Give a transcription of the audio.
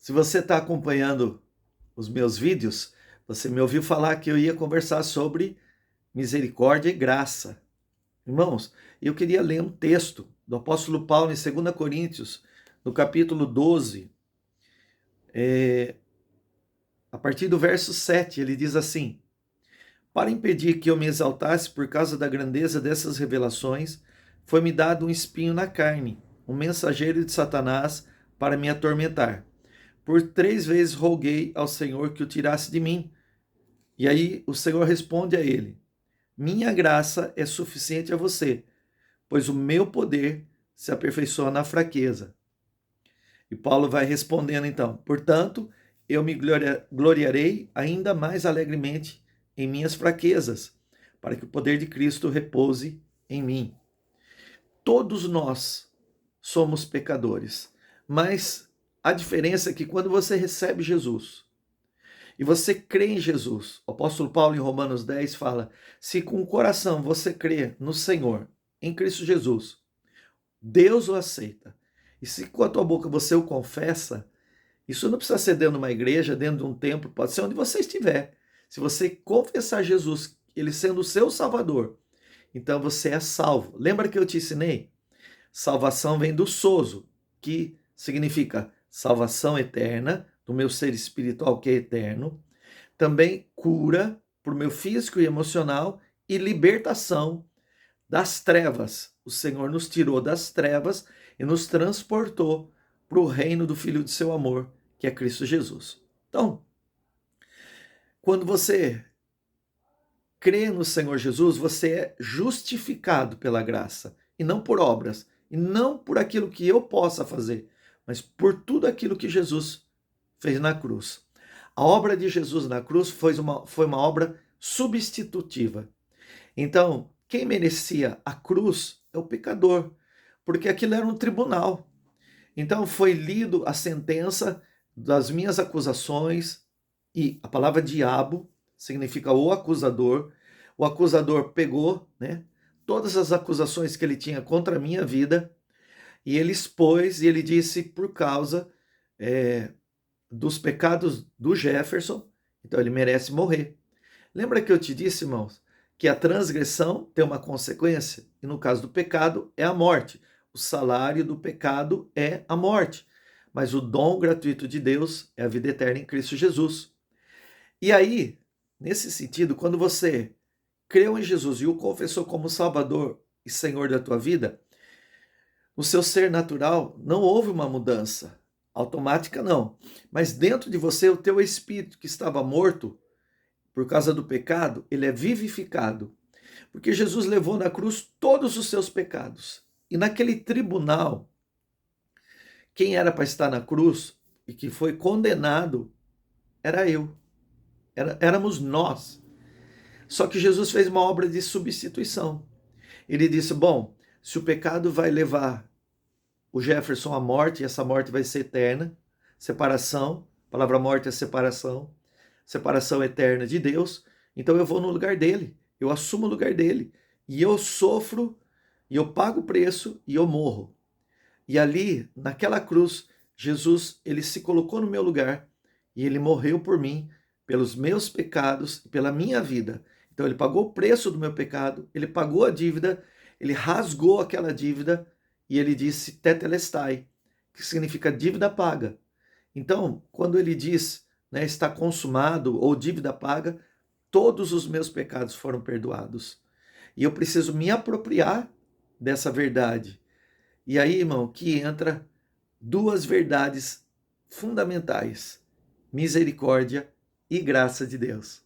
Se você está acompanhando os meus vídeos, você me ouviu falar que eu ia conversar sobre misericórdia e graça. Irmãos, eu queria ler um texto do apóstolo Paulo em 2 Coríntios, no capítulo 12, a partir do verso 7, ele diz assim: Para impedir que eu me exaltasse por causa da grandeza dessas revelações, foi-me dado um espinho na carne, um mensageiro de Satanás para me atormentar. Por 3 vezes roguei ao Senhor que o tirasse de mim. E aí o Senhor responde a ele: Minha graça é suficiente a você, pois o meu poder se aperfeiçoa na fraqueza. E Paulo vai respondendo então: Portanto, eu me gloriarei ainda mais alegremente em minhas fraquezas, para que o poder de Cristo repouse em mim. Todos nós somos pecadores, mas a diferença é que quando você recebe Jesus e você crê em Jesus, o apóstolo Paulo em Romanos 10 fala: se com o coração você crê no Senhor, em Cristo Jesus, Deus o aceita. E se com a tua boca você o confessa, isso não precisa ser dentro de uma igreja, dentro de um templo, pode ser onde você estiver. Se você confessar Jesus, ele sendo o seu Salvador, então você é salvo. Lembra que eu te ensinei? Salvação vem do sozo, que significa salvação eterna, do meu ser espiritual que é eterno. Também cura para o meu físico e emocional e libertação das trevas. O Senhor nos tirou das trevas e nos transportou para o reino do Filho de seu amor, que é Cristo Jesus. Então, quando você crê no Senhor Jesus, você é justificado pela graça, e não por obras, e não por aquilo que eu possa fazer, mas por tudo aquilo que Jesus fez na cruz. A obra de Jesus na cruz foi uma obra substitutiva. Então, quem merecia a cruz é o pecador, porque aquilo era um tribunal. Então, foi lido a sentença das minhas acusações, e a palavra diabo significa o acusador. O acusador pegou, né, todas as acusações que ele tinha contra a minha vida, e ele expôs, e ele disse: por causa dos pecados do Jefferson, então ele merece morrer. Lembra que eu te disse, irmãos, que a transgressão tem uma consequência, e no caso do pecado é a morte. O salário do pecado é a morte, mas o dom gratuito de Deus é a vida eterna em Cristo Jesus. E aí, nesse sentido, quando você creu em Jesus e o confessou como Salvador e Senhor da tua vida, no seu ser natural não houve uma mudança automática, não. Mas dentro de você, o teu espírito que estava morto por causa do pecado, ele é vivificado. Porque Jesus levou na cruz todos os seus pecados. E naquele tribunal, quem era para estar na cruz e que foi condenado era eu. Éramos nós. Só que Jesus fez uma obra de substituição. Ele disse: bom, se o pecado vai levar o Jefferson à morte, e essa morte vai ser eterna, separação, a palavra morte é separação, separação eterna de Deus, então eu vou no lugar dele, eu assumo o lugar dele, e eu sofro, e eu pago o preço, e eu morro. E ali, naquela cruz, Jesus, ele se colocou no meu lugar, e ele morreu por mim, pelos meus pecados, pela minha vida. Então ele pagou o preço do meu pecado, ele pagou a dívida, ele rasgou aquela dívida, e ele disse tetelestai, que significa dívida paga. Então, quando ele diz, né, está consumado ou dívida paga, todos os meus pecados foram perdoados. E eu preciso me apropriar dessa verdade. E aí, irmão, que entra duas verdades fundamentais: misericórdia e graça de Deus.